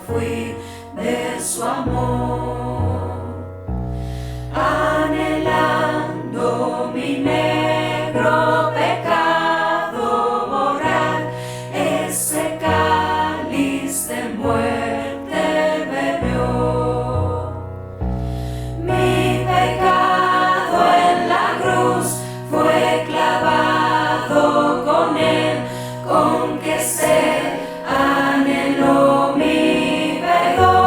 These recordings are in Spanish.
fui de su amor, anhelando mi negro pecado borrar, ese cáliz de muerte bebió. Mi pecado en la cruz fue clavado con él, con que se anheló mi perdón.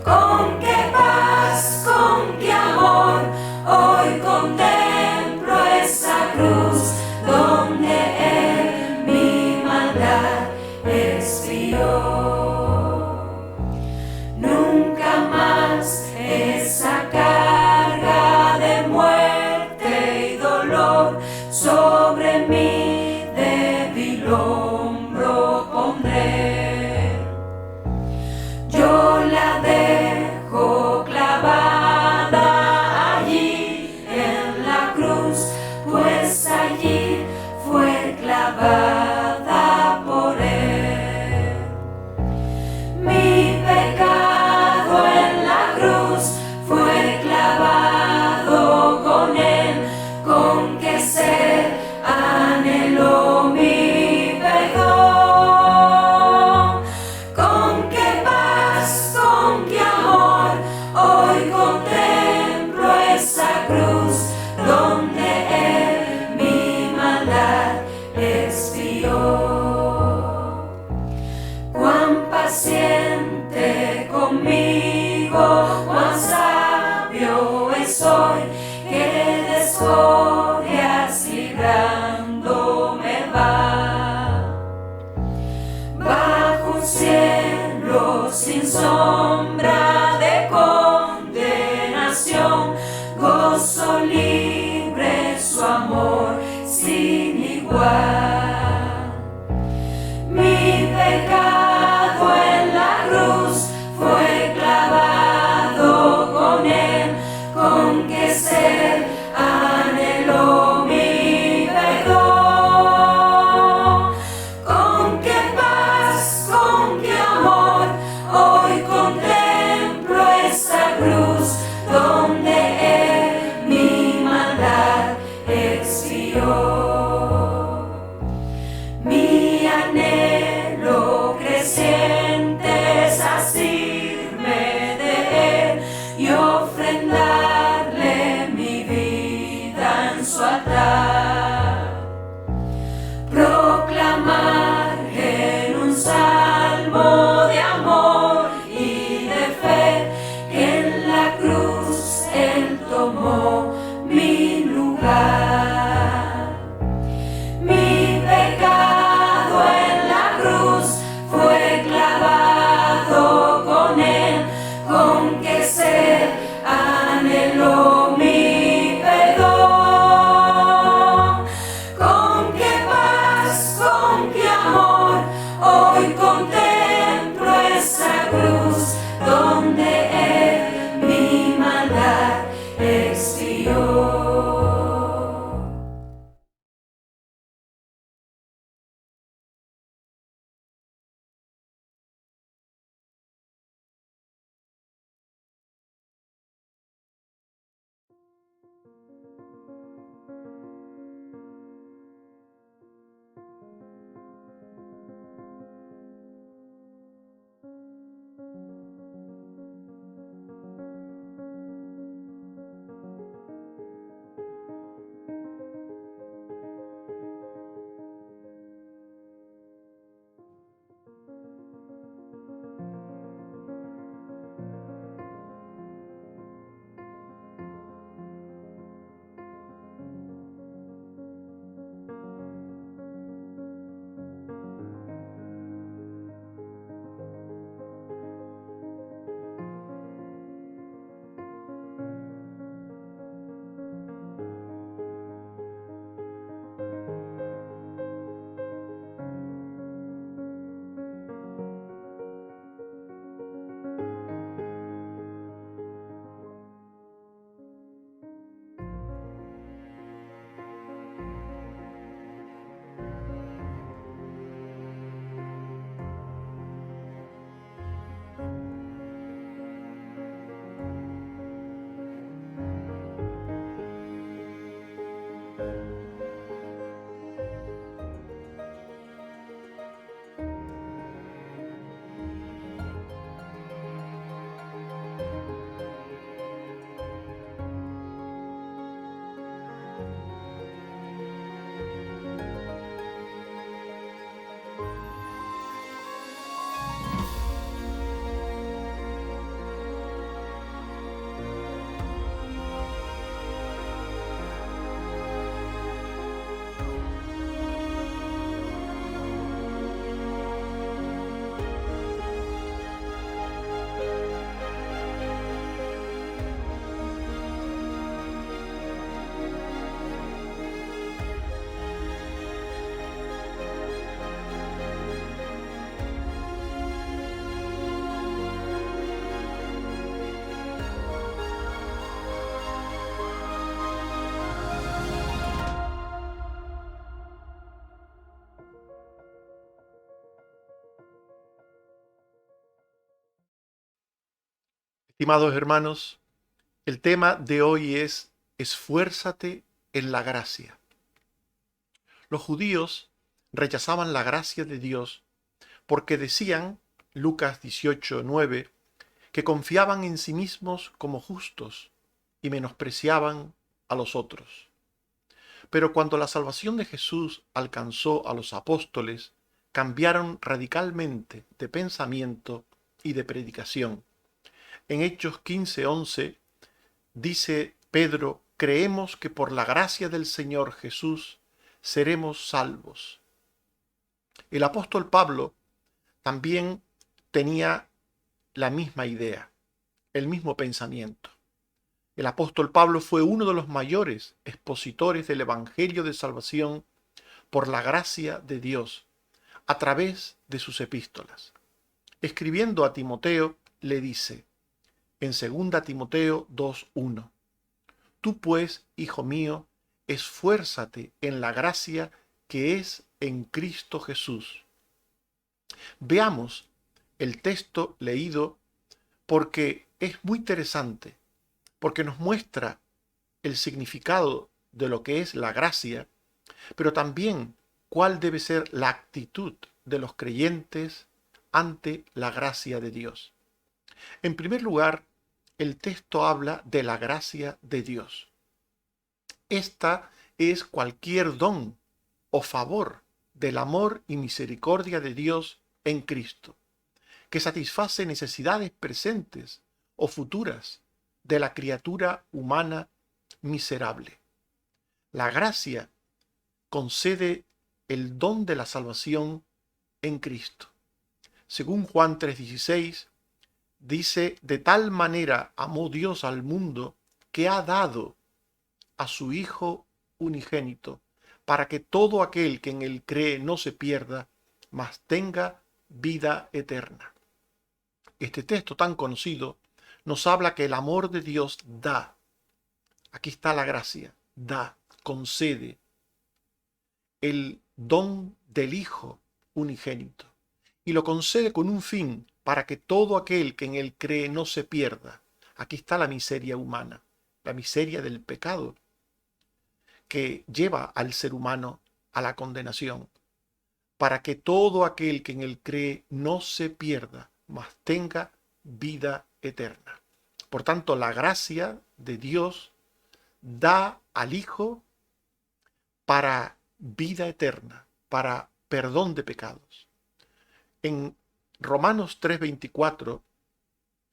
Con qué paz, con qué amor, hoy contemplo esa cruz donde él mi maldad expió. Nunca más esa carga de muerte y dolor sobre mi débil hombro pondré. Yo la dejo clavada allí en la cruz, pues allí fue clavada por él. Mi pecado en la cruz fue clavado con él, con que se anheló mi perdón. Con qué paz, con qué amor, hoy contemplo esa cruz donde él mi maldad expió. Cuán paciente conmigo, cuán sabio soy, que de escorias librándome va. Bajo un cielo sin sombra de condenación, gozo libre su amor sin igual. Mi pecado en la cruz fue clavado con él, con que se anheló mi perdón. Con qué paz, con qué amor, hoy contemplo esa cruz donde él mi maldad expió. Mi anhelo Estimados hermanos, el tema de hoy es esfuérzate en la gracia. Los judíos rechazaban la gracia de Dios porque decían, Lucas 18:9, que confiaban en sí mismos como justos y menospreciaban a los otros. Pero cuando la salvación de Jesús alcanzó a los apóstoles, cambiaron radicalmente de pensamiento y de predicación. En Hechos 15:11 dice Pedro: creemos que por la gracia del Señor Jesús seremos salvos. El apóstol Pablo también tenía la misma idea, el mismo pensamiento. El apóstol Pablo fue uno de los mayores expositores del Evangelio de salvación por la gracia de Dios a través de sus epístolas. Escribiendo a Timoteo, le dice en 2 Timoteo 2:1: Tú pues, hijo mío, esfuérzate en la gracia que es en Cristo Jesús. Veamos el texto leído porque es muy interesante, porque nos muestra el significado de lo que es la gracia, pero también cuál debe ser la actitud de los creyentes ante la gracia de Dios. En primer lugar, el texto habla de la gracia de Dios. Esta es cualquier don o favor del amor y misericordia de Dios en Cristo, que satisface necesidades presentes o futuras de la criatura humana miserable. La gracia concede el don de la salvación en Cristo. Según Juan 3:16, dice: de tal manera amó Dios al mundo que ha dado a su Hijo unigénito, para que todo aquel que en él cree no se pierda, mas tenga vida eterna. Este texto tan conocido nos habla que el amor de Dios da. Aquí está la gracia, da, concede el don del Hijo unigénito. Y lo concede con un fin, para que todo aquel que en él cree no se pierda. Aquí está la miseria humana, la miseria del pecado que lleva al ser humano a la condenación, para que todo aquel que en él cree no se pierda, mas tenga vida eterna. Por tanto, la gracia de Dios da al Hijo para vida eterna, para perdón de pecados. En Romanos 3:24,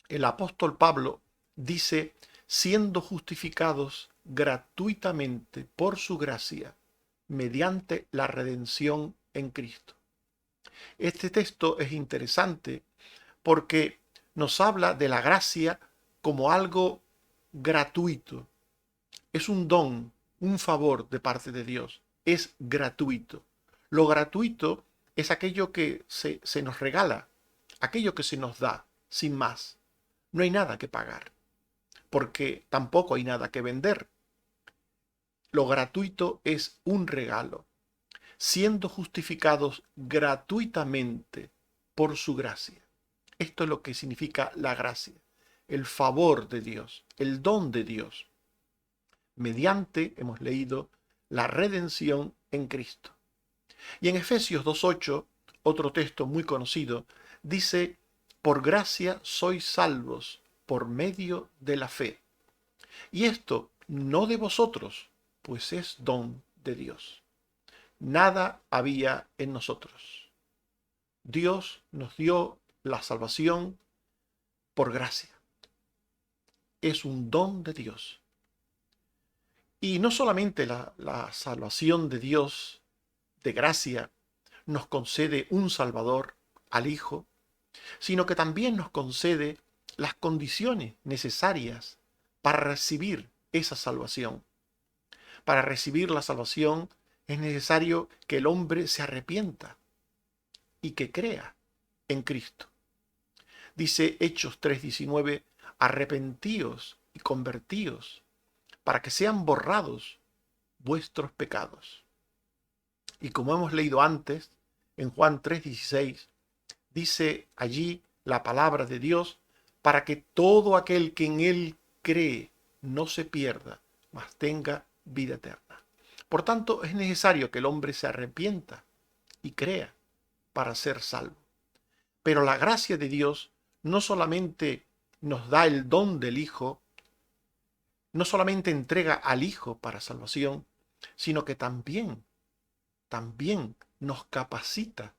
el apóstol Pablo dice: siendo justificados gratuitamente por su gracia, mediante la redención en Cristo. Este texto es interesante porque nos habla de la gracia como algo gratuito. Es un don, un favor de parte de Dios. Es gratuito. Lo gratuito es aquello que se nos regala, aquello que se nos da, sin más. No hay nada que pagar, porque tampoco hay nada que vender. Lo gratuito es un regalo, siendo justificados gratuitamente por su gracia. Esto es lo que significa la gracia, el favor de Dios, el don de Dios, mediante, hemos leído, la redención en Cristo. Y en Efesios 2:8, otro texto muy conocido, dice: por gracia sois salvos por medio de la fe. Y esto no de vosotros, pues es don de Dios. Nada había en nosotros. Dios nos dio la salvación por gracia. Es un don de Dios. Y no solamente la salvación de Dios de gracia nos concede un Salvador, al Hijo, sino que también nos concede las condiciones necesarias para recibir esa salvación. Para recibir la salvación es necesario que el hombre se arrepienta y que crea en Cristo. Dice Hechos 3:19: arrepentíos y convertíos para que sean borrados vuestros pecados. Y como hemos leído antes, en Juan 3:16, dice allí la palabra de Dios: para que todo aquel que en él cree no se pierda, mas tenga vida eterna. Por tanto, es necesario que el hombre se arrepienta y crea para ser salvo. Pero la gracia de Dios no solamente nos da el don del Hijo, no solamente entrega al Hijo para salvación, sino que también nos capacita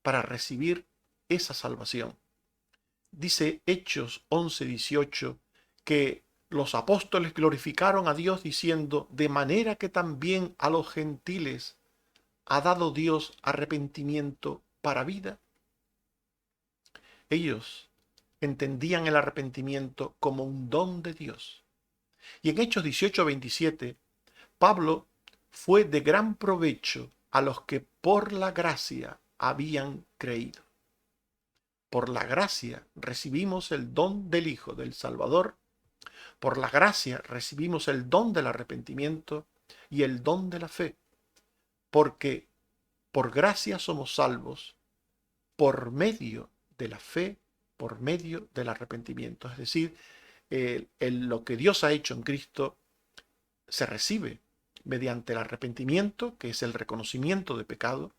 para recibir esa salvación. Dice Hechos 11:18 que los apóstoles glorificaron a Dios diciendo, de manera que también a los gentiles ha dado Dios arrepentimiento para vida. Ellos entendían el arrepentimiento como un don de Dios. Y en Hechos 18:27, Pablo fue de gran provecho a los que por la gracia habían creído. Por la gracia recibimos el don del Hijo del Salvador. Por la gracia recibimos el don del arrepentimiento y el don de la fe. Porque por gracia somos salvos por medio de la fe, por medio del arrepentimiento. Es decir, lo que Dios ha hecho en Cristo se recibe mediante el arrepentimiento, que es el reconocimiento de pecado,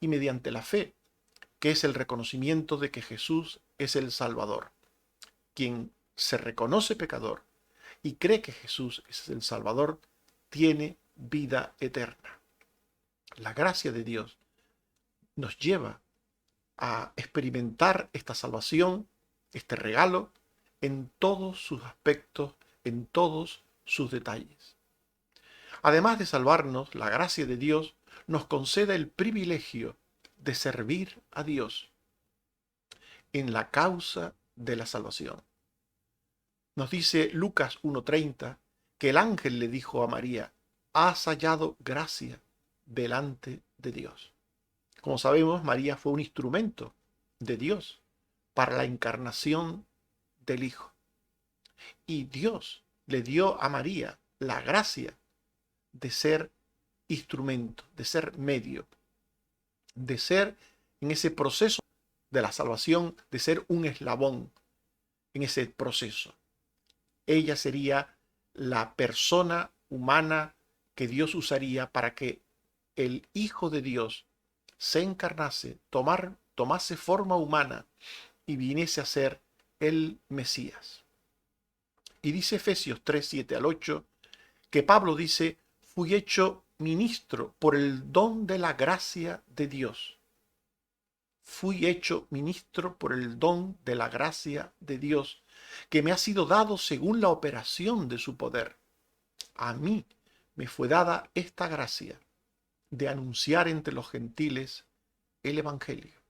y mediante la fe, que es el reconocimiento de que Jesús es el Salvador. Quien se reconoce pecador y cree que Jesús es el Salvador, tiene vida eterna. La gracia de Dios nos lleva a experimentar esta salvación, este regalo, en todos sus aspectos, en todos sus detalles. Además de salvarnos, la gracia de Dios nos concede el privilegio de servir a Dios en la causa de la salvación. Nos dice Lucas 1:30 que el ángel le dijo a María, has hallado gracia delante de Dios. Como sabemos, María fue un instrumento de Dios para la encarnación del Hijo. Y Dios le dio a María la gracia de ser instrumento, de ser medio, de ser en ese proceso de la salvación, de ser un eslabón en ese proceso. Ella sería la persona humana que Dios usaría para que el Hijo de Dios se encarnase, tomase forma humana y viniese a ser el Mesías. Y dice Efesios 3:7-8 que Pablo dice, fui hecho ministro por el don de la gracia de Dios. Fui hecho ministro por el don de la gracia de Dios, que me ha sido dado según la operación de su poder. A mí me fue dada esta gracia de anunciar entre los gentiles el Evangelio.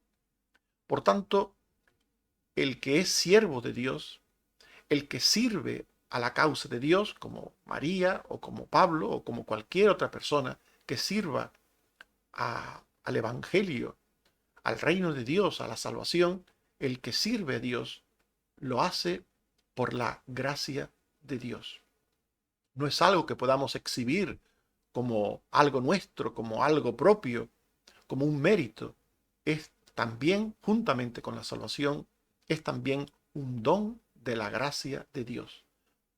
Por tanto, el que es siervo de Dios, el que sirve a la causa de Dios, como María o como Pablo o como cualquier otra persona que sirva al Evangelio, al reino de Dios, a la salvación, el que sirve a Dios lo hace por la gracia de Dios. No es algo que podamos exhibir como algo nuestro, como algo propio, como un mérito. Es también, juntamente con la salvación, es también un don de la gracia de Dios.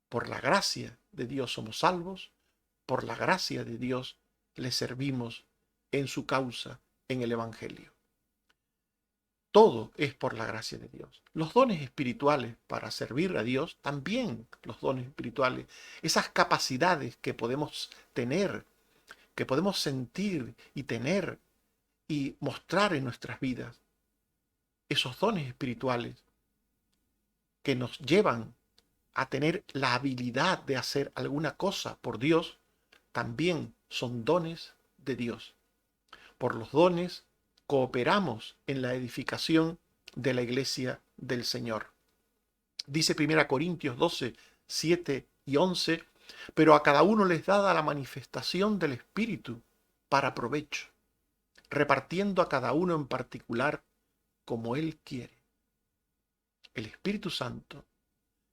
Por la gracia de Dios somos salvos, por la gracia de Dios le servimos en su causa, en el Evangelio. Todo es por la gracia de Dios. Los dones espirituales para servir a Dios, también los dones espirituales, esas capacidades que podemos tener, que podemos sentir y tener y mostrar en nuestras vidas, esos dones espirituales que nos llevan a tener la habilidad de hacer alguna cosa por Dios, también son dones de Dios. Por los dones cooperamos en la edificación de la iglesia del Señor. Dice 1 Corintios 12, 7 y 11, pero a cada uno les da la manifestación del Espíritu para provecho, repartiendo a cada uno en particular como Él quiere. El Espíritu Santo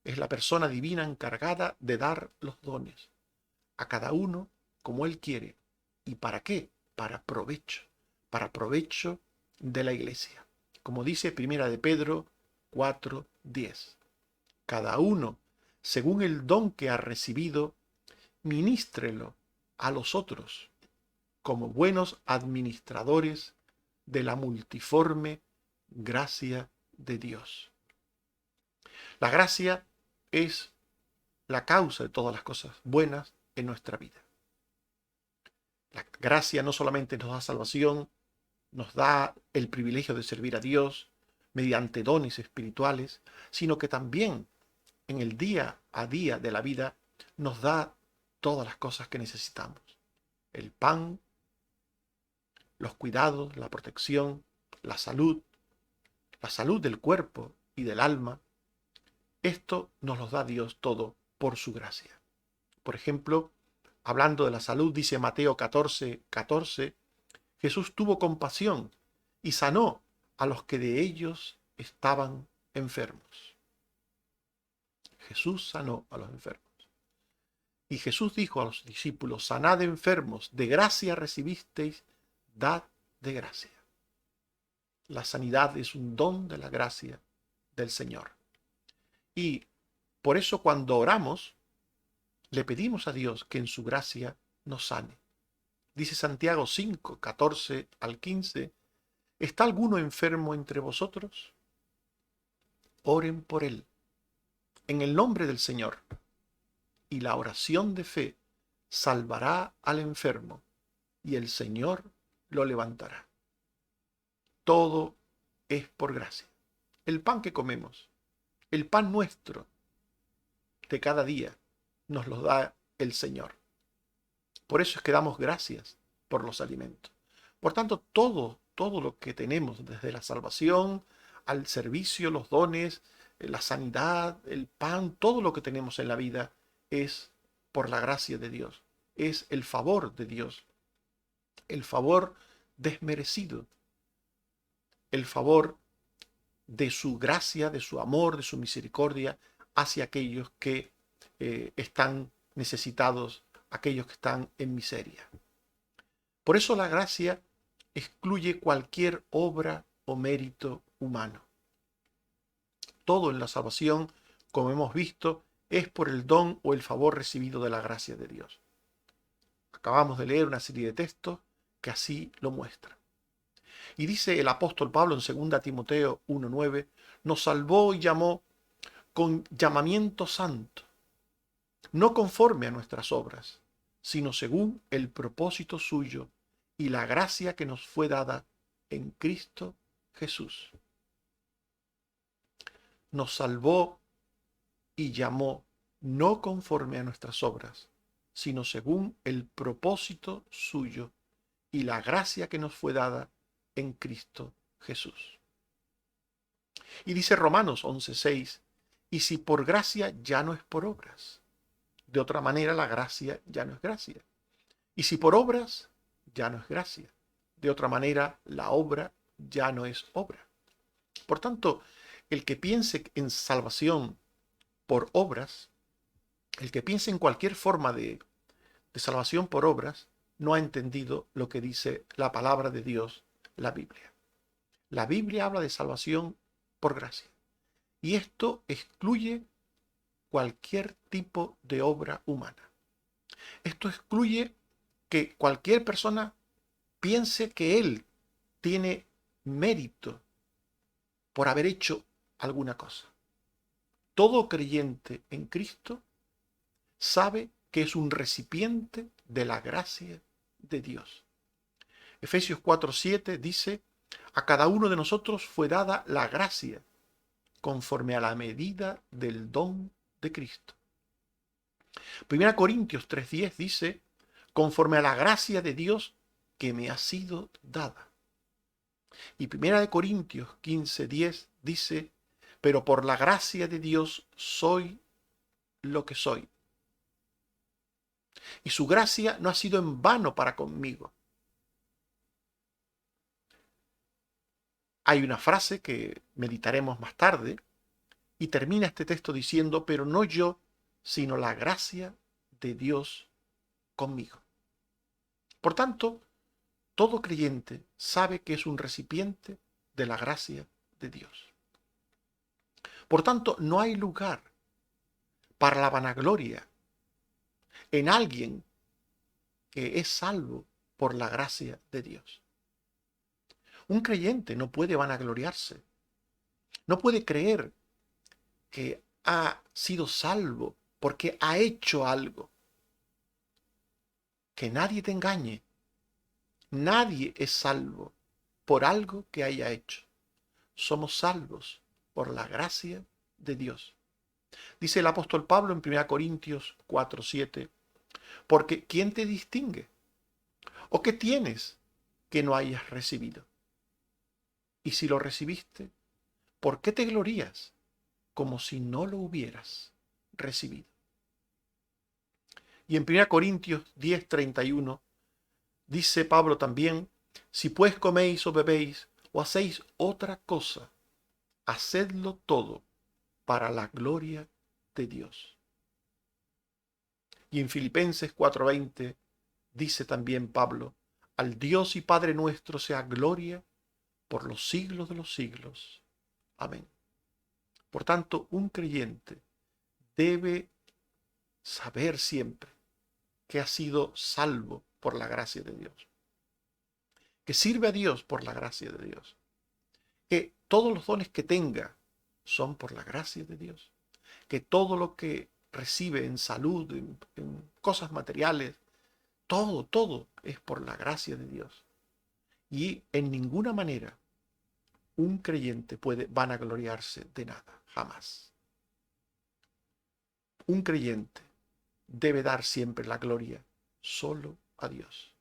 es la persona divina encargada de dar los dones a cada uno como Él quiere. ¿Y para qué? Para provecho de la iglesia. Como dice 1 de Pedro 4:10. cada uno, según el don que ha recibido, ministrelo a los otros como buenos administradores de la multiforme gracia de Dios. La gracia es la causa de todas las cosas buenas en nuestra vida. La gracia no solamente nos da salvación, nos da el privilegio de servir a Dios mediante dones espirituales, sino que también en el día a día de la vida nos da todas las cosas que necesitamos. El pan, los cuidados, la protección, la salud del cuerpo y del alma. Esto nos lo da Dios todo por su gracia. Por ejemplo, hablando de la salud, dice Mateo 14:14, Jesús tuvo compasión y sanó a los que de ellos estaban enfermos. Jesús sanó a los enfermos. Y Jesús dijo a los discípulos, sanad enfermos, de gracia recibisteis, dad de gracia. La sanidad es un don de la gracia del Señor. Y por eso cuando oramos, le pedimos a Dios que en su gracia nos sane. Dice Santiago 5:14-15, ¿está alguno enfermo entre vosotros? Oren por él, en el nombre del Señor, y la oración de fe salvará al enfermo, y el Señor lo levantará. Todo es por gracia. El pan que comemos, el pan nuestro de cada día, nos lo da el Señor. Por eso es que damos gracias por los alimentos. Por tanto, todo lo que tenemos, desde la salvación al servicio, los dones, la sanidad, el pan, todo lo que tenemos en la vida es por la gracia de Dios. Es el favor de Dios. El favor desmerecido. El favor de su gracia, de su amor, de su misericordia hacia aquellos que están necesitados, aquellos que están en miseria. Por eso la gracia excluye cualquier obra o mérito humano. Todo en la salvación, como hemos visto, es por el don o el favor recibido de la gracia de Dios. Acabamos de leer una serie de textos que así lo muestran. Y dice el apóstol Pablo en 2 Timoteo 1:9, nos salvó y llamó con llamamiento santo, no conforme a nuestras obras, sino según el propósito suyo y la gracia que nos fue dada en Cristo Jesús. Nos salvó y llamó no conforme a nuestras obras, sino según el propósito suyo y la gracia que nos fue dada en Cristo Jesús. Y dice Romanos 11:6, y si por gracia ya no es por obras, de otra manera la gracia ya no es gracia. Y si por obras, ya no es gracia. De otra manera la obra ya no es obra. Por tanto, el que piense en salvación por obras, el que piense en cualquier forma de salvación por obras, no ha entendido lo que dice la palabra de Dios, la Biblia. La Biblia habla de salvación por gracia. Y esto excluye cualquier tipo de obra humana. Esto excluye que cualquier persona piense que él tiene mérito por haber hecho alguna cosa. Todo creyente en Cristo sabe que es un recipiente de la gracia de Dios. Efesios 4:7 dice, a cada uno de nosotros fue dada la gracia conforme a la medida del don de Cristo. 1 Corintios 3:10 dice, conforme a la gracia de Dios que me ha sido dada. Y 1 Corintios 15:10 dice, pero por la gracia de Dios soy lo que soy. Y su gracia no ha sido en vano para conmigo. Hay una frase que meditaremos más tarde y termina este texto diciendo, pero no yo, sino la gracia de Dios conmigo. Por tanto, todo creyente sabe que es un recipiente de la gracia de Dios. Por tanto, no hay lugar para la vanagloria en alguien que es salvo por la gracia de Dios. Un creyente no puede vanagloriarse, no puede creer que ha sido salvo porque ha hecho algo. Que nadie te engañe. Nadie es salvo por algo que haya hecho. Somos salvos por la gracia de Dios. Dice el apóstol Pablo en 1 Corintios 4:7, porque ¿quién te distingue? ¿O qué tienes que no hayas recibido? Y si lo recibiste, ¿por qué te glorías como si no lo hubieras recibido? Y en 1 Corintios 10:31 dice Pablo también, si pues coméis o bebéis o hacéis otra cosa, hacedlo todo para la gloria de Dios. Y en Filipenses 4:20 dice también Pablo, al Dios y Padre nuestro sea gloria por los siglos de los siglos. Amén. Por tanto, un creyente debe saber siempre que ha sido salvo por la gracia de Dios, que sirve a Dios por la gracia de Dios, que todos los dones que tenga son por la gracia de Dios, que todo lo que recibe en salud, en cosas materiales, todo es por la gracia de Dios. Y en ninguna manera un creyente puede vanagloriarse de nada, jamás. Un creyente debe dar siempre la gloria solo a Dios.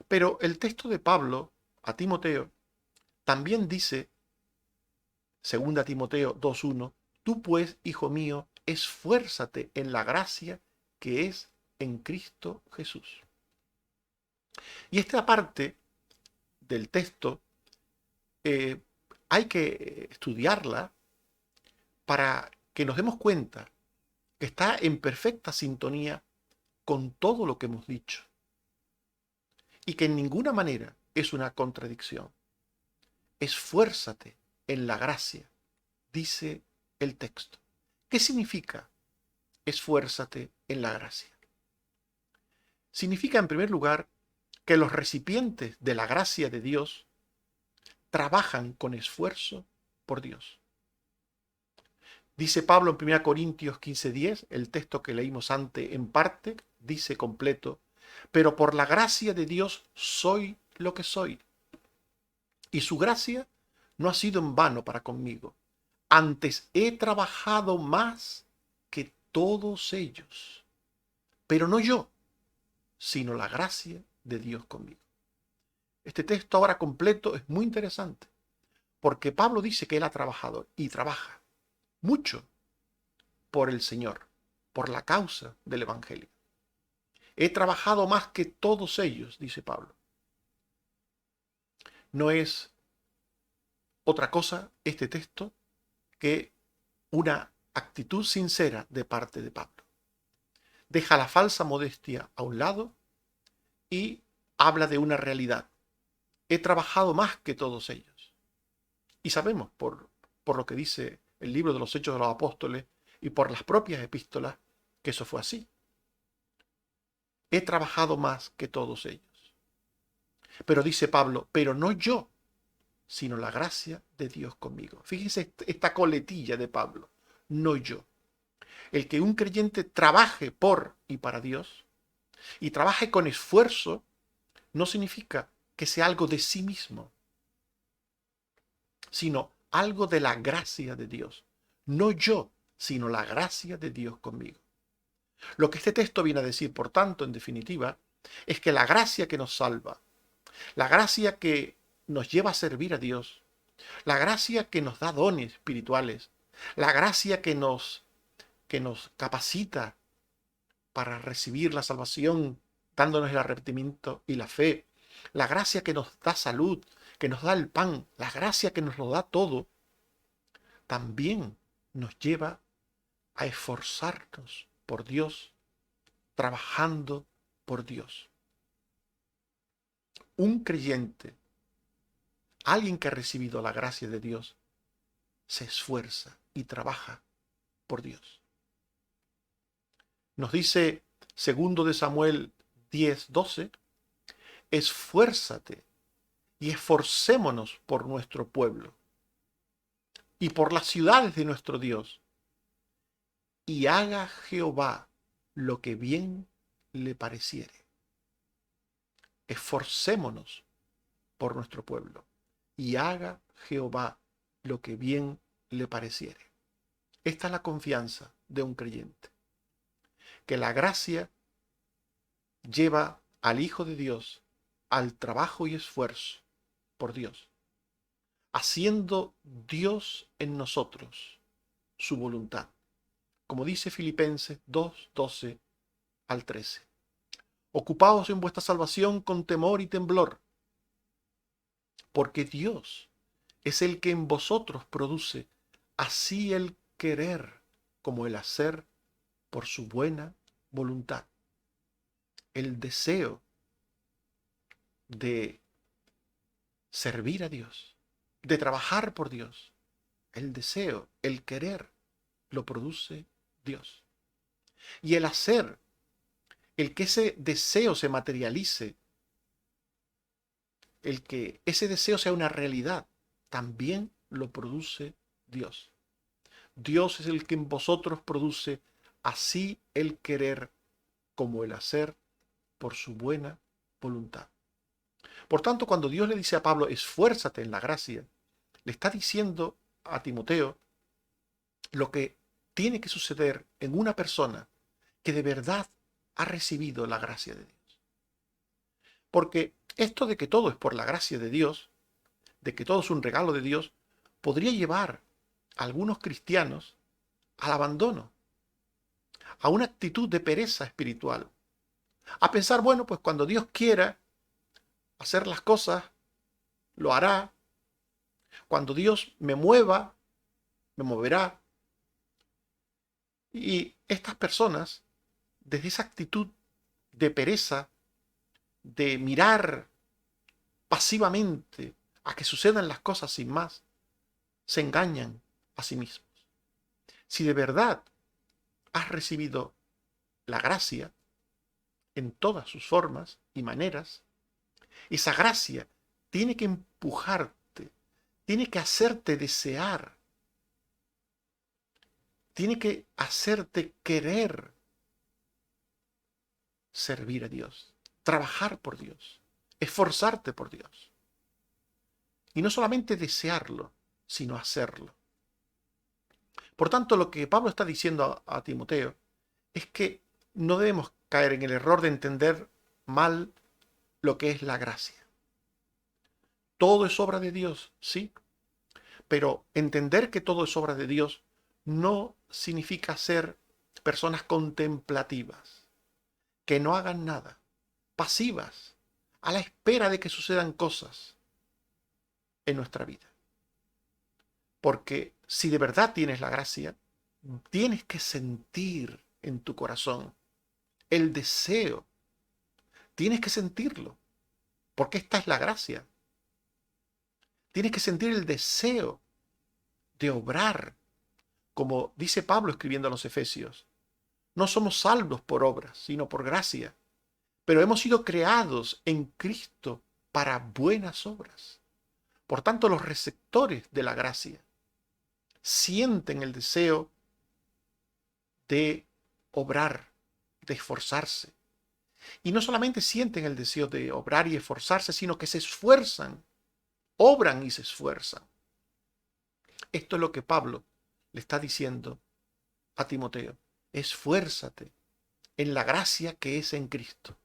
Pero el texto de Pablo a Timoteo también dice, 2 Timoteo 2:1, tú pues, hijo mío, esfuérzate en la gracia que es en Cristo Jesús. Y esta parte del texto hay que estudiarla para que nos demos cuenta que está en perfecta sintonía con todo lo que hemos dicho y que en ninguna manera es una contradicción. Esfuérzate en la gracia, dice el texto. ¿Qué significa esfuérzate en la gracia? Significa, en primer lugar, que los recipientes de la gracia de Dios trabajan con esfuerzo por Dios. Dice Pablo en 1 Corintios 15:10, el texto que leímos antes en parte, dice completo, pero por la gracia de Dios soy lo que soy. Y su gracia no ha sido en vano para conmigo. Antes he trabajado más que todos ellos. Pero no yo, sino la gracia de Dios conmigo. Este texto ahora completo es muy interesante, porque Pablo dice que él ha trabajado y trabaja mucho por el Señor, por la causa del Evangelio. He trabajado más que todos ellos, dice Pablo. No es otra cosa este texto que una actitud sincera de parte de Pablo. Deja la falsa modestia a un lado y habla de una realidad. He trabajado más que todos ellos. Y sabemos por lo que dice el libro de los Hechos de los Apóstoles y por las propias epístolas que eso fue así. He trabajado más que todos ellos. Pero dice Pablo, pero no yo, sino la gracia de Dios conmigo. Fíjense esta coletilla de Pablo, no yo. El que un creyente trabaje por y para Dios y trabaje con esfuerzo no significa que sea algo de sí mismo, sino algo de la gracia de Dios. No yo, sino la gracia de Dios conmigo. Lo que este texto viene a decir, por tanto, en definitiva, es que la gracia que nos salva, la gracia que nos lleva a servir a Dios, la gracia que nos da dones espirituales, la gracia que nos capacita para recibir la salvación, dándonos el arrepentimiento y la fe, la gracia que nos da salud, que nos da el pan, la gracia que nos lo da todo, también nos lleva a esforzarnos por Dios, trabajando por Dios. Un creyente, alguien que ha recibido la gracia de Dios, se esfuerza y trabaja por Dios. Nos dice 2 de Samuel 10:12, esfuérzate y esforcémonos por nuestro pueblo y por las ciudades de nuestro Dios, y haga Jehová lo que bien le pareciere. Esforcémonos por nuestro pueblo, y haga Jehová lo que bien le pareciere. Esta es la confianza de un creyente, que la gracia lleva al Hijo de Dios al trabajo y esfuerzo por Dios, haciendo Dios en nosotros su voluntad, como dice Filipenses 2:12 al 13. Ocupaos en vuestra salvación con temor y temblor, porque Dios es el que en vosotros produce así el querer como el hacer por su buena voluntad. El deseo de servir a Dios, de trabajar por Dios, el deseo, el querer, lo produce Dios. Y el hacer, el que ese deseo se materialice, el que ese deseo sea una realidad, también lo produce Dios. Dios es el que en vosotros produce así el querer como el hacer por su buena voluntad. Por tanto, cuando Dios le dice a Pablo, esfuérzate en la gracia, le está diciendo a Timoteo lo que tiene que suceder en una persona que de verdad ha recibido la gracia de Dios. Porque esto de que todo es por la gracia de Dios, de que todo es un regalo de Dios, podría llevar a algunos cristianos al abandono, a una actitud de pereza espiritual, a pensar, bueno, pues cuando Dios quiera hacer las cosas, lo hará. Cuando Dios me mueva, me moverá. Y estas personas, desde esa actitud de pereza, de mirar pasivamente a que sucedan las cosas sin más, se engañan a sí mismos. Si de verdad has recibido la gracia en todas sus formas y maneras, esa gracia tiene que empujarte, tiene que hacerte desear, tiene que hacerte querer servir a Dios, trabajar por Dios, esforzarte por Dios. Y no solamente desearlo, sino hacerlo. Por tanto, lo que Pablo está diciendo a Timoteo es que no debemos caer en el error de entender mal lo que es la gracia. Todo es obra de Dios, sí, pero entender que todo es obra de Dios no significa ser personas contemplativas, que no hagan nada, pasivas, a la espera de que sucedan cosas en nuestra vida. Porque si de verdad tienes la gracia, tienes que sentir en tu corazón el deseo. Tienes que sentirlo, porque esta es la gracia. Tienes que sentir el deseo de obrar, como dice Pablo escribiendo a los Efesios. No somos salvos por obras, sino por gracia. Pero hemos sido creados en Cristo para buenas obras. Por tanto, los receptores de la gracia sienten el deseo de obrar, de esforzarse. Y no solamente sienten el deseo de obrar y esforzarse, sino que se esfuerzan, obran y se esfuerzan. Esto es lo que Pablo le está diciendo a Timoteo. Esfuérzate en la gracia que es en Cristo.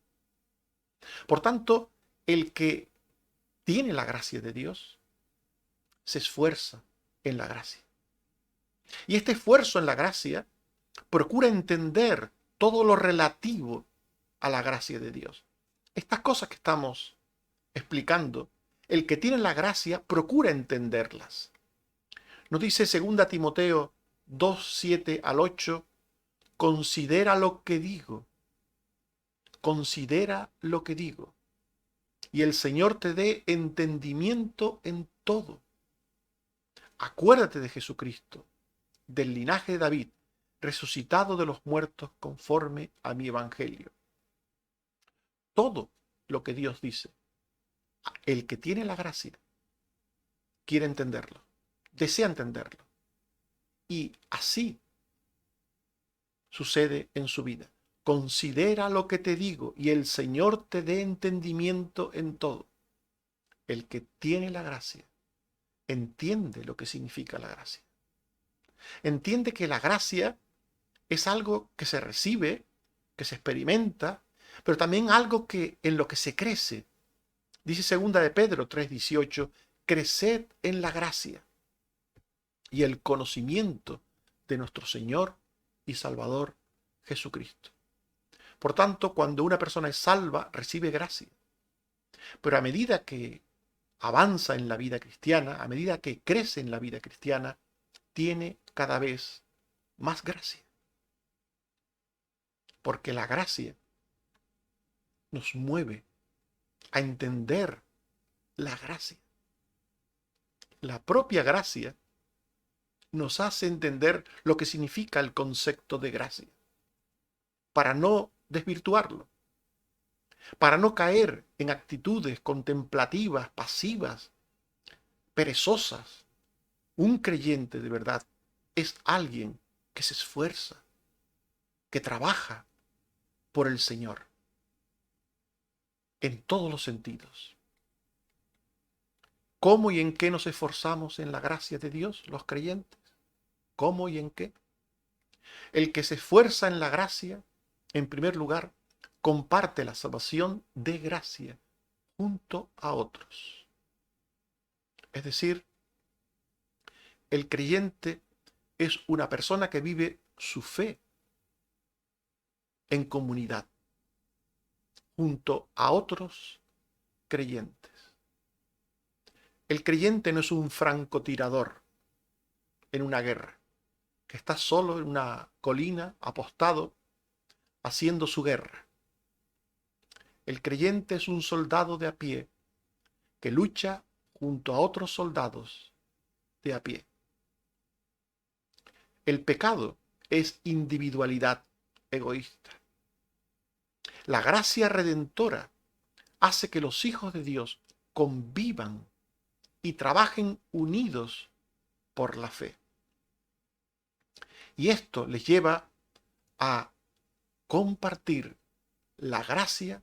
Por tanto, el que tiene la gracia de Dios se esfuerza en la gracia. Y este esfuerzo en la gracia procura entender todo lo relativo a la gracia de Dios. Estas cosas que estamos explicando, el que tiene la gracia procura entenderlas. Nos dice 2 Timoteo 2:7 al 8, considera lo que digo, considera lo que digo, y el Señor te dé entendimiento en todo. Acuérdate de Jesucristo, del linaje de David, resucitado de los muertos conforme a mi evangelio. Todo lo que Dios dice, el que tiene la gracia quiere entenderlo, desea entenderlo. Y así sucede en su vida. Considera lo que te digo y el Señor te dé entendimiento en todo. El que tiene la gracia entiende lo que significa la gracia. Entiende que la gracia es algo que se recibe, que se experimenta, pero también algo que en lo que se crece. Dice segunda de Pedro 3:18, creced en la gracia y el conocimiento de nuestro Señor y Salvador Jesucristo. Por tanto, cuando una persona es salva, recibe gracia. Pero a medida que avanza en la vida cristiana, a medida que crece en la vida cristiana, tiene cada vez más gracia. Porque la gracia nos mueve a entender la gracia. La propia gracia nos hace entender lo que significa el concepto de gracia, para no desvirtuarlo, para no caer en actitudes contemplativas, pasivas, perezosas. Un creyente de verdad es alguien que se esfuerza, que trabaja por el Señor, en todos los sentidos. ¿Cómo y en qué nos esforzamos en la gracia de Dios, los creyentes? ¿Cómo y en qué? El que se esfuerza en la gracia, en primer lugar, comparte la salvación de gracia junto a otros. Es decir, el creyente es una persona que vive su fe en comunidad, junto a otros creyentes. El creyente no es un francotirador en una guerra, que está solo en una colina, apostado, haciendo su guerra. El creyente es un soldado de a pie, que lucha junto a otros soldados de a pie. El pecado es individualidad egoísta. La gracia redentora hace que los hijos de Dios convivan y trabajen unidos por la fe. Y esto les lleva a compartir la gracia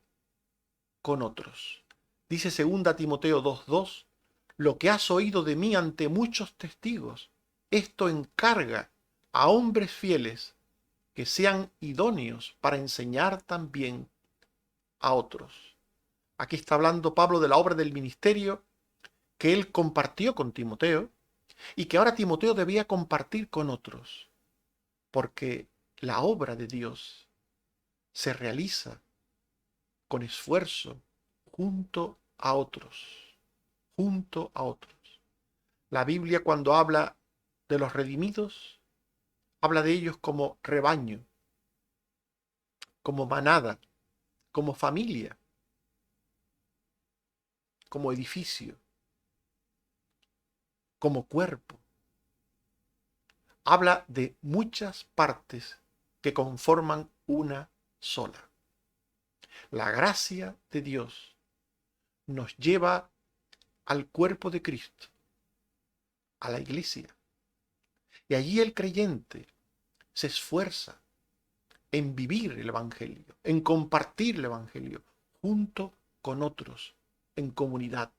con otros. Dice 2 Timoteo 2:2, lo que has oído de mí ante muchos testigos, esto encarga a hombres fieles que sean idóneos para enseñar también a otros. Aquí está hablando Pablo de la obra del ministerio que él compartió con Timoteo y que ahora Timoteo debía compartir con otros, porque la obra de Dios se realiza con esfuerzo junto a otros, junto a otros. La Biblia, cuando habla de los redimidos, habla de ellos como rebaño, como manada, como familia, como edificio, como cuerpo. Habla de muchas partes que conforman una sola. La gracia de Dios nos lleva al cuerpo de Cristo, a la iglesia. Y allí el creyente se esfuerza en vivir el Evangelio, en compartir el Evangelio junto con otros, en comunidad.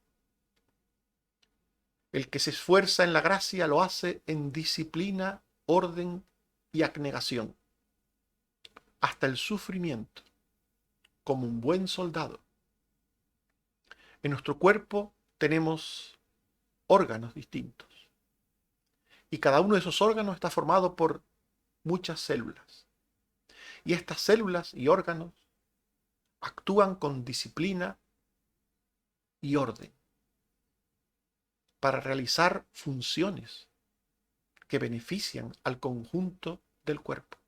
El que se esfuerza en la gracia lo hace en disciplina, orden y abnegación, hasta el sufrimiento, como un buen soldado. En nuestro cuerpo tenemos órganos distintos y cada uno de esos órganos está formado por muchas células. Y estas células y órganos actúan con disciplina y orden para realizar funciones que benefician al conjunto del cuerpo.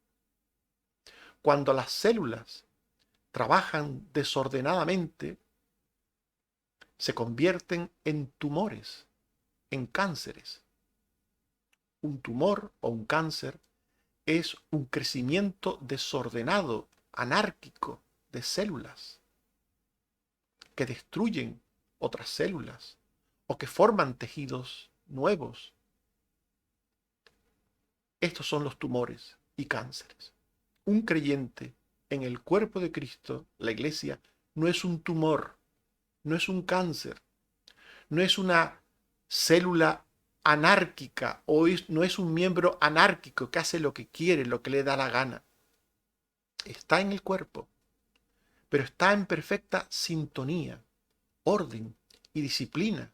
Cuando las células trabajan desordenadamente, se convierten en tumores, en cánceres. Un tumor o un cáncer es un crecimiento desordenado, anárquico, de células que destruyen otras células o que forman tejidos nuevos. Estos son los tumores y cánceres. Un creyente en el cuerpo de Cristo, la iglesia, no es un tumor, no es un cáncer, no es una célula anárquica no es un miembro anárquico que hace lo que quiere, lo que le da la gana. Está en el cuerpo, pero está en perfecta sintonía, orden y disciplina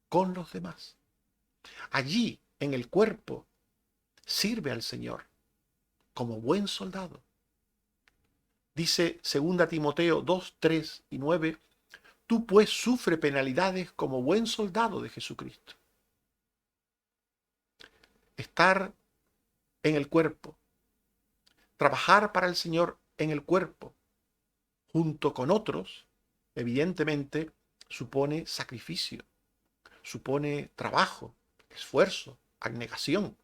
con los demás. Allí, en el cuerpo, sirve al Señor como buen soldado. Dice 2 Timoteo 2, 3 y 9, tú pues sufre penalidades como buen soldado de Jesucristo. Estar en el cuerpo, trabajar para el Señor en el cuerpo, junto con otros, evidentemente supone sacrificio, supone trabajo, esfuerzo, abnegación.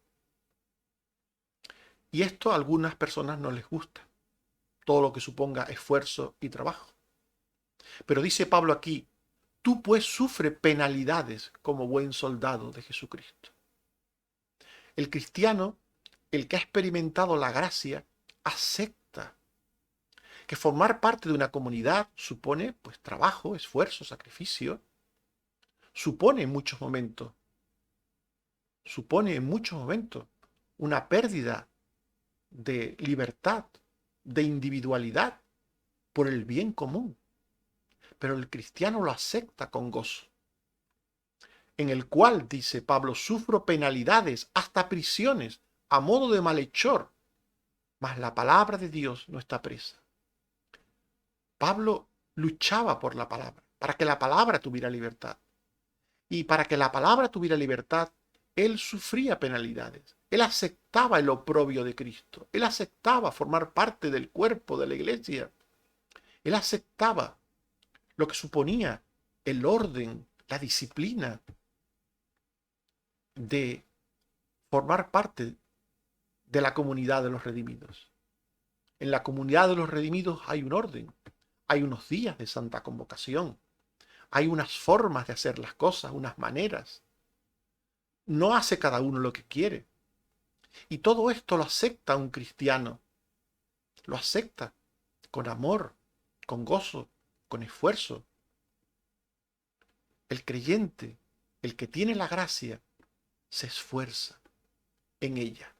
Y esto a algunas personas no les gusta, todo lo que suponga esfuerzo y trabajo. Pero dice Pablo aquí, tú pues sufre penalidades como buen soldado de Jesucristo. El cristiano, el que ha experimentado la gracia, acepta que formar parte de una comunidad supone pues trabajo, esfuerzo, sacrificio, supone en muchos momentos una pérdida de libertad, de individualidad por el bien común. Pero el cristiano lo acepta con gozo, en el cual, dice Pablo, sufro penalidades, hasta prisiones, a modo de malhechor, mas la palabra de Dios no está presa. Pablo luchaba por la palabra, para que la palabra tuviera libertad. Y para que la palabra tuviera libertad, él sufría penalidades. Él aceptaba el oprobio de Cristo. Él aceptaba formar parte del cuerpo de la iglesia. Él aceptaba lo que suponía el orden, la disciplina de formar parte de la comunidad de los redimidos. En la comunidad de los redimidos hay un orden, hay unos días de santa convocación, hay unas formas de hacer las cosas, unas maneras. No hace cada uno lo que quiere. Y todo esto lo acepta un cristiano. Lo acepta con amor, con gozo, con esfuerzo. El creyente, el que tiene la gracia, se esfuerza en ella.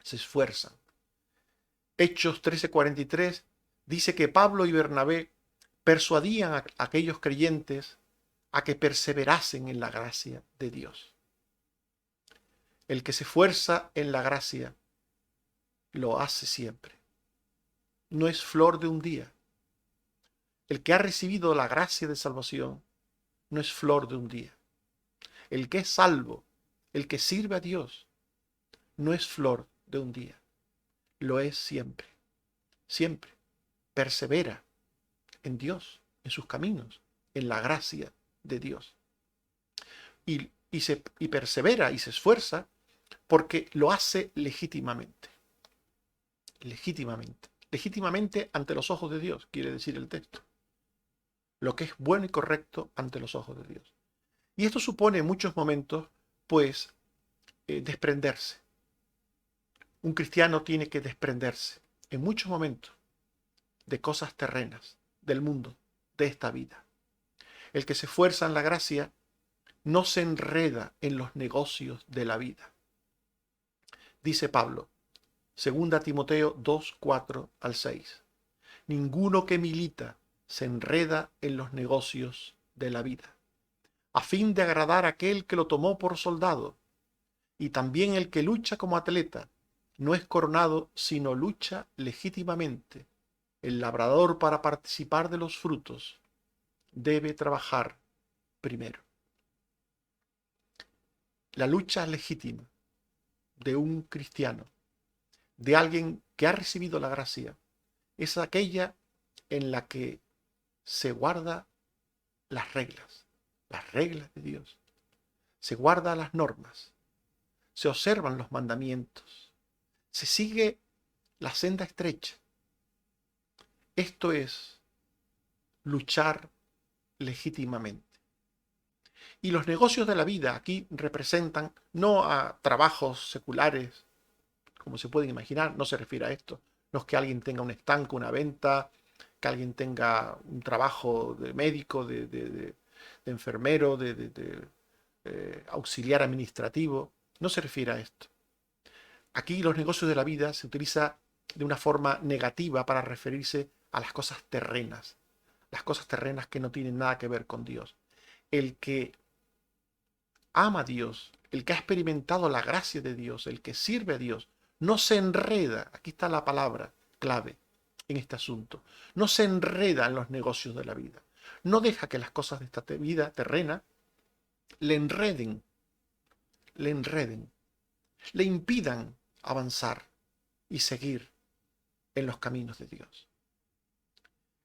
Se esfuerzan. Hechos 13:43 dice que Pablo y Bernabé persuadían a aquellos creyentes a que perseverasen en la gracia de Dios. El que se esfuerza en la gracia lo hace siempre. No es flor de un día. El que ha recibido la gracia de salvación no es flor de un día. El que es salvo, el que sirve a Dios, no es flor de un día. Lo es siempre. Siempre. Persevera en Dios, en sus caminos, en la gracia de Dios. Y persevera y se esfuerza porque lo hace legítimamente. Legítimamente. Legítimamente ante los ojos de Dios, quiere decir el texto. Lo que es bueno y correcto ante los ojos de Dios. Y esto supone en muchos momentos, pues, desprenderse. Un cristiano tiene que desprenderse en muchos momentos de cosas terrenas, del mundo, de esta vida. El que se esfuerza en la gracia no se enreda en los negocios de la vida. Dice Pablo, 2 Timoteo 2, 4 al 6. Ninguno que milita se enreda en los negocios de la vida, a fin de agradar a aquel que lo tomó por soldado. Y también el que lucha como atleta no es coronado, sino lucha legítimamente. El labrador, para participar de los frutos, debe trabajar primero. La lucha legítima de un cristiano, de alguien que ha recibido la gracia, es aquella en la que se guarda las reglas de Dios, se guardan las normas, se observan los mandamientos, se sigue la senda estrecha. Esto es luchar legítimamente. Y los negocios de la vida aquí representan no a trabajos seculares, como se pueden imaginar, no se refiere a esto. No es que alguien tenga un estanco, una venta, que alguien tenga un trabajo de médico, de enfermero, auxiliar administrativo. No se refiere a esto. Aquí los negocios de la vida se utiliza de una forma negativa para referirse a las cosas terrenas que no tienen nada que ver con Dios. El que ama a Dios, el que ha experimentado la gracia de Dios, el que sirve a Dios, no se enreda, aquí está la palabra clave en este asunto, no se enreda en los negocios de la vida, no deja que las cosas de esta vida terrena le enreden, le enreden, le impidan avanzar y seguir en los caminos de Dios.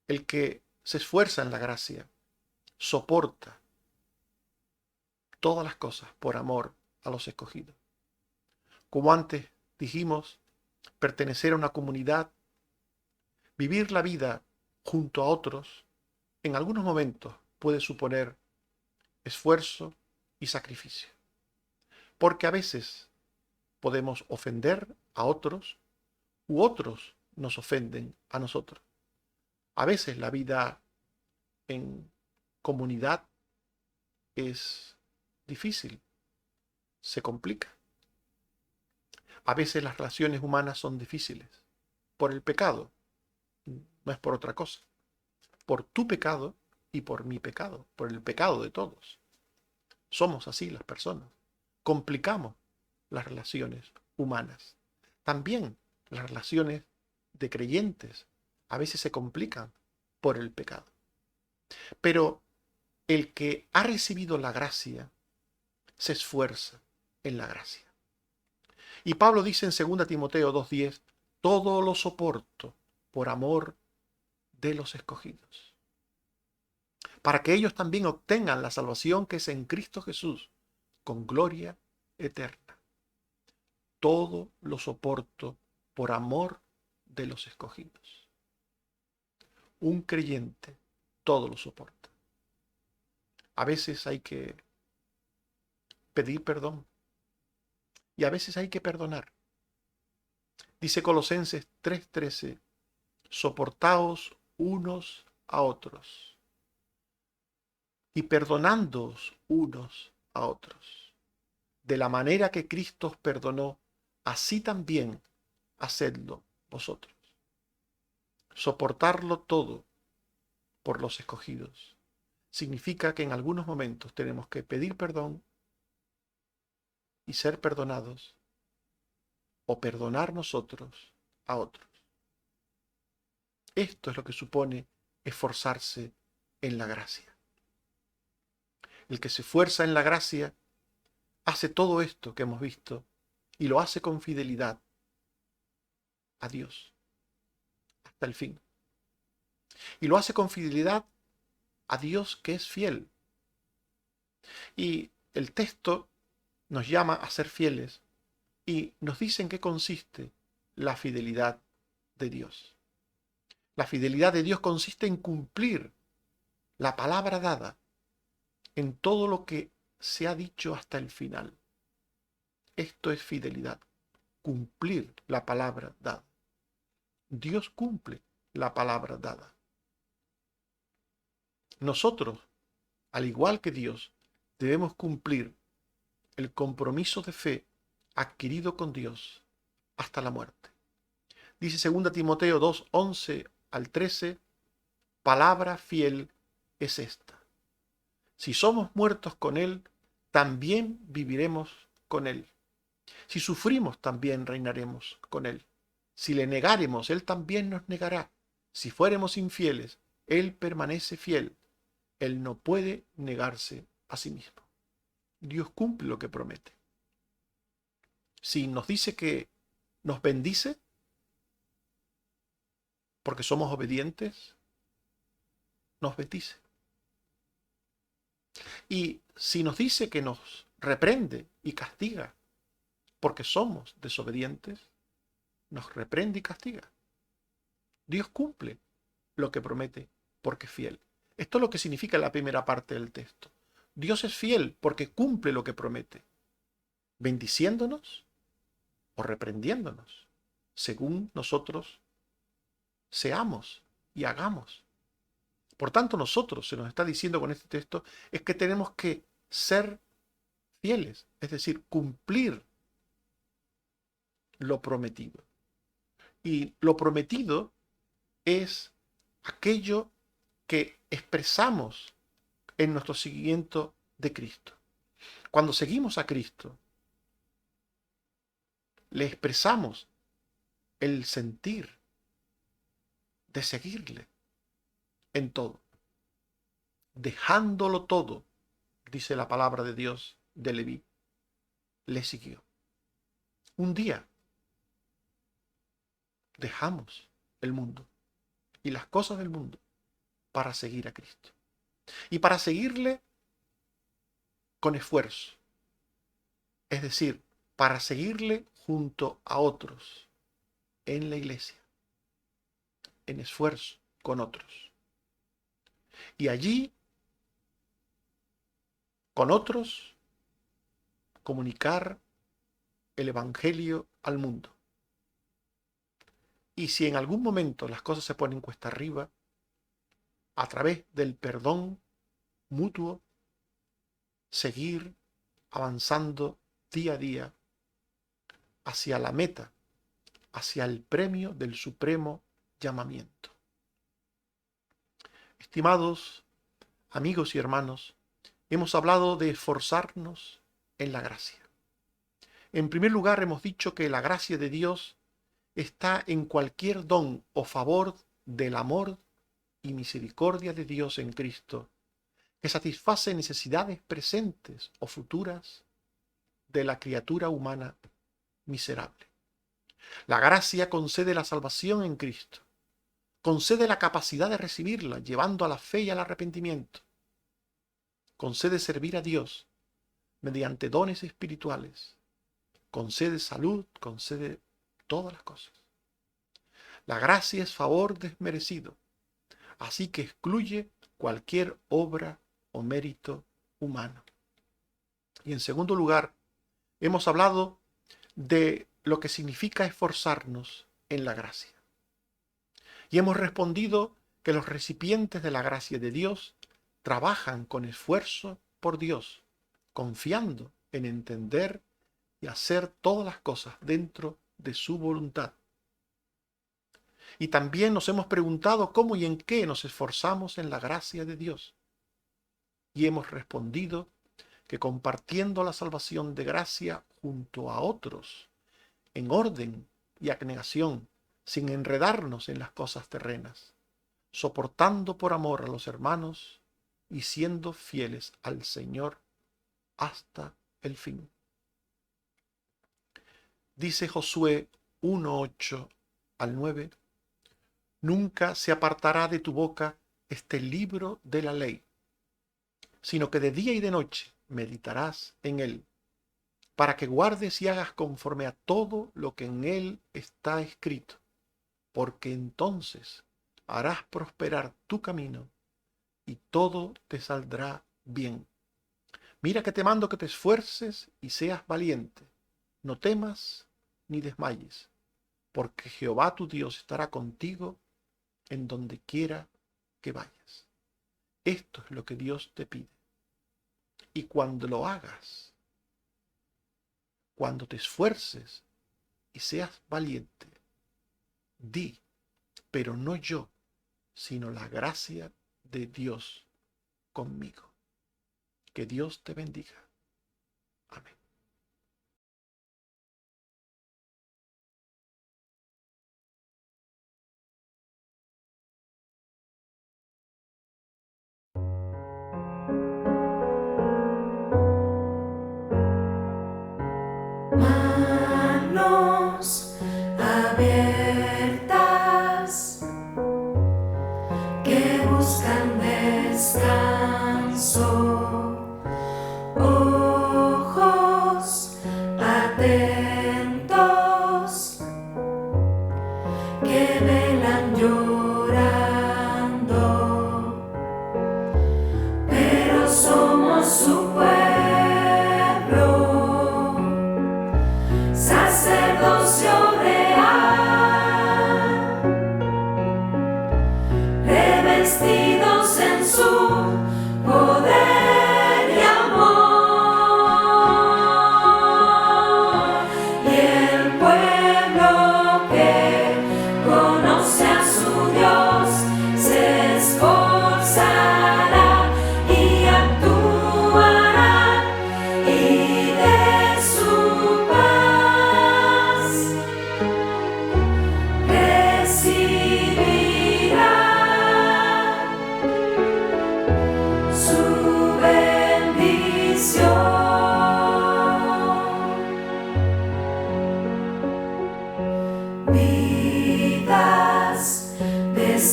El que se esfuerza en la gracia, soporta todas las cosas por amor a los escogidos. Como antes dijimos, pertenecer a una comunidad, vivir la vida junto a otros, en algunos momentos puede suponer esfuerzo y sacrificio. Porque a veces podemos ofender a otros u otros nos ofenden a nosotros. A veces la vida en comunidad es difícil, se complica. A veces las relaciones humanas son difíciles por el pecado, no es por otra cosa. Por tu pecado y por mi pecado, por el pecado de todos. Somos así las personas. Complicamos las relaciones humanas. También las relaciones de creyentes a veces se complican por el pecado. Pero el que ha recibido la gracia se esfuerza en la gracia. Y Pablo dice en 2 Timoteo 2:10, todo lo soporto por amor de los escogidos, para que ellos también obtengan la salvación que es en Cristo Jesús, con gloria eterna. Todo lo soporto por amor de los escogidos. Un creyente todo lo soporta. A veces hay que pedir perdón y a veces hay que perdonar. Dice Colosenses 3:13, soportaos unos a otros y perdonándoos unos a otros. De la manera que Cristo os perdonó, así también hacedlo vosotros. Soportarlo todo por los escogidos significa que en algunos momentos tenemos que pedir perdón y ser perdonados o perdonar nosotros a otros. Esto es lo que supone esforzarse en la gracia. El que se esfuerza en la gracia hace todo esto que hemos visto y lo hace con fidelidad a Dios hasta el fin. Y lo hace con fidelidad a Dios que es fiel. Y el texto nos llama a ser fieles y nos dice en qué consiste la fidelidad de Dios. La fidelidad de Dios consiste en cumplir la palabra dada en todo lo que se ha dicho hasta el final. Esto es fidelidad, cumplir la palabra dada. Dios cumple la palabra dada. Nosotros, al igual que Dios, debemos cumplir el compromiso de fe adquirido con Dios hasta la muerte. Dice 2 Timoteo 2:11 al 13, palabra fiel es esta. Si somos muertos con Él, también viviremos con Él. Si sufrimos, también reinaremos con Él. Si le negáremos, Él también nos negará. Si fuéremos infieles, Él permanece fiel. Él no puede negarse a sí mismo. Dios cumple lo que promete. Si nos dice que nos bendice, porque somos obedientes, nos bendice. Y si nos dice que nos reprende y castiga, porque somos desobedientes, nos reprende y castiga. Dios cumple lo que promete porque es fiel. Esto es lo que significa la primera parte del texto. Dios es fiel porque cumple lo que promete, bendiciéndonos o reprendiéndonos, según nosotros seamos y hagamos. Por tanto, nosotros, se nos está diciendo con este texto, es que tenemos que ser fieles, es decir, cumplir lo prometido. Y lo prometido es aquello que expresamos en nuestro seguimiento de Cristo. Cuando seguimos a Cristo, le expresamos el sentir de seguirle en todo, dejándolo todo, dice la palabra de Dios de Leví, le siguió. Un día dejamos el mundo y las cosas del mundo para seguir a Cristo. Y para seguirle con esfuerzo. Es decir, para seguirle junto a otros en la iglesia. En esfuerzo con otros. Y allí, con otros, comunicar el Evangelio al mundo. Y si en algún momento las cosas se ponen cuesta arriba, a través del perdón mutuo, seguir avanzando día a día hacia la meta, hacia el premio del supremo llamamiento. Estimados amigos y hermanos, hemos hablado de esforzarnos en la gracia. En primer lugar, hemos dicho que la gracia de Dios está en cualquier don o favor del amor y misericordia de Dios en Cristo, que satisface necesidades presentes o futuras de la criatura humana miserable. La gracia concede la salvación en Cristo, concede la capacidad de recibirla, llevando a la fe y al arrepentimiento, concede servir a Dios mediante dones espirituales, concede salud, concede todas las cosas. La gracia es favor desmerecido, así que excluye cualquier obra o mérito humano. Y en segundo lugar, hemos hablado de lo que significa esforzarnos en la gracia. Y hemos respondido que los recipientes de la gracia de Dios trabajan con esfuerzo por Dios, confiando en entender y hacer todas las cosas dentro de su voluntad. Y también nos hemos preguntado cómo y en qué nos esforzamos en la gracia de Dios. Y hemos respondido que compartiendo la salvación de gracia junto a otros, en orden y abnegación, sin enredarnos en las cosas terrenas, soportando por amor a los hermanos y siendo fieles al Señor hasta el fin. Dice Josué 1:8 al 9, nunca se apartará de tu boca este libro de la ley, sino que de día y de noche meditarás en él, para que guardes y hagas conforme a todo lo que en él está escrito, porque entonces harás prosperar tu camino y todo te saldrá bien. Mira que te mando que te esfuerces y seas valiente. No temas ni desmayes, porque Jehová tu Dios estará contigo en donde quiera que vayas. Esto es lo que Dios te pide. Y cuando lo hagas, cuando te esfuerces y seas valiente, di, pero no yo, sino la gracia de Dios conmigo. Que Dios te bendiga. Amén. Manos abiertas que buscan descanso.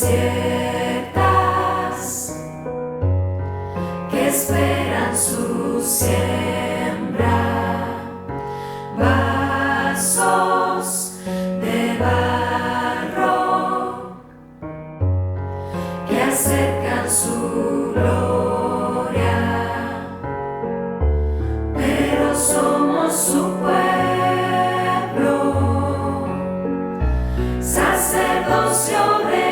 desiertas que esperan su siembra, vasos de barro que acercan su gloria, pero somos su pueblo, sacerdocio real,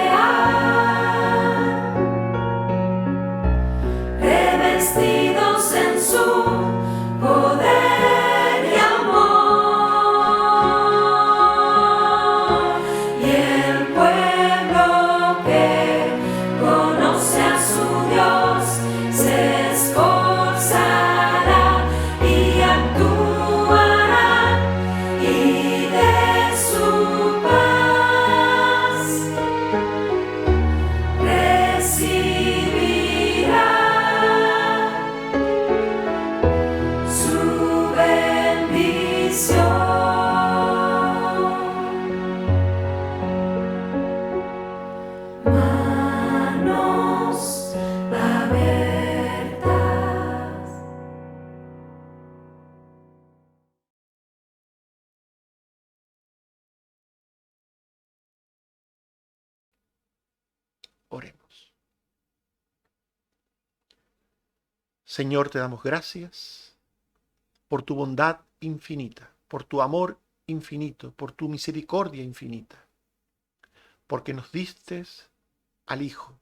revestidos en su poder y amor, y el pueblo que conoce a su Dios se esforzará y actuará, y de su paz recibirá su bendición. Manos abiertas. Oremos. Señor, te damos gracias por tu bondad infinita, por tu amor infinito, por tu misericordia infinita, porque nos diste al Hijo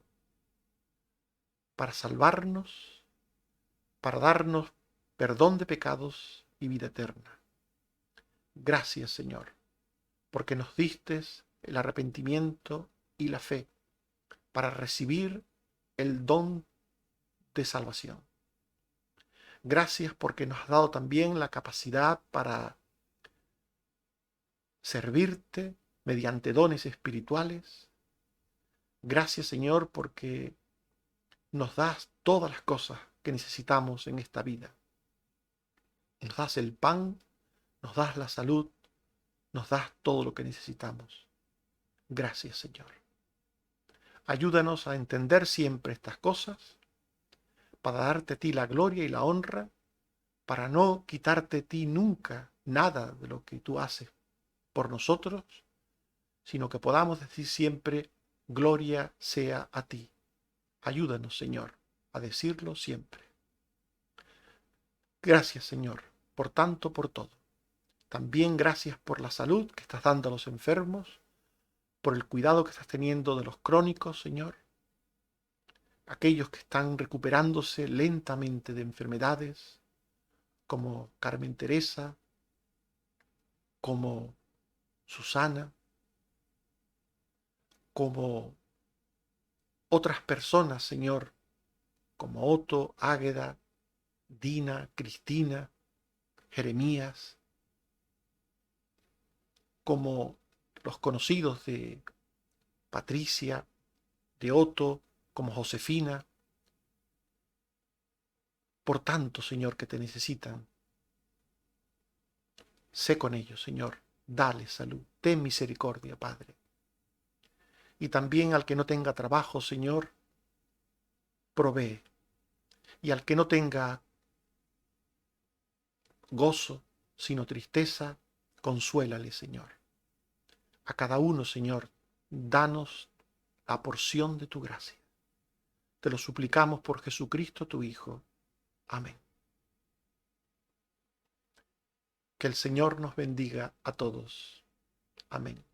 para salvarnos, para darnos perdón de pecados y vida eterna. Gracias, Señor, porque nos diste el arrepentimiento y la fe para recibir el don de salvación. Gracias porque nos has dado también la capacidad para servirte mediante dones espirituales. Gracias, Señor, porque nos das todas las cosas que necesitamos en esta vida. Nos das el pan, nos das la salud, nos das todo lo que necesitamos. Gracias, Señor. Ayúdanos a entender siempre estas cosas, para darte a ti la gloria y la honra, para no quitarte a ti nunca nada de lo que tú haces por nosotros, sino que podamos decir siempre, gloria sea a ti. Ayúdanos, Señor, a decirlo siempre. Gracias, Señor, por tanto, por todo. También gracias por la salud que estás dando a los enfermos, por el cuidado que estás teniendo de los crónicos, Señor, aquellos que están recuperándose lentamente de enfermedades, como Carmen Teresa, como Susana, como otras personas, Señor, como Otto, Águeda, Dina, Cristina, Jeremías, como los conocidos de Patricia, de Otto, como Josefina. Por tanto, Señor, que te necesitan, sé con ellos, Señor, dale salud, ten misericordia, Padre. Y también al que no tenga trabajo, Señor, provee. Y al que no tenga gozo, sino tristeza, consuélale, Señor. A cada uno, Señor, danos la porción de tu gracia. Te lo suplicamos por Jesucristo, tu Hijo. Amén. Que el Señor nos bendiga a todos. Amén.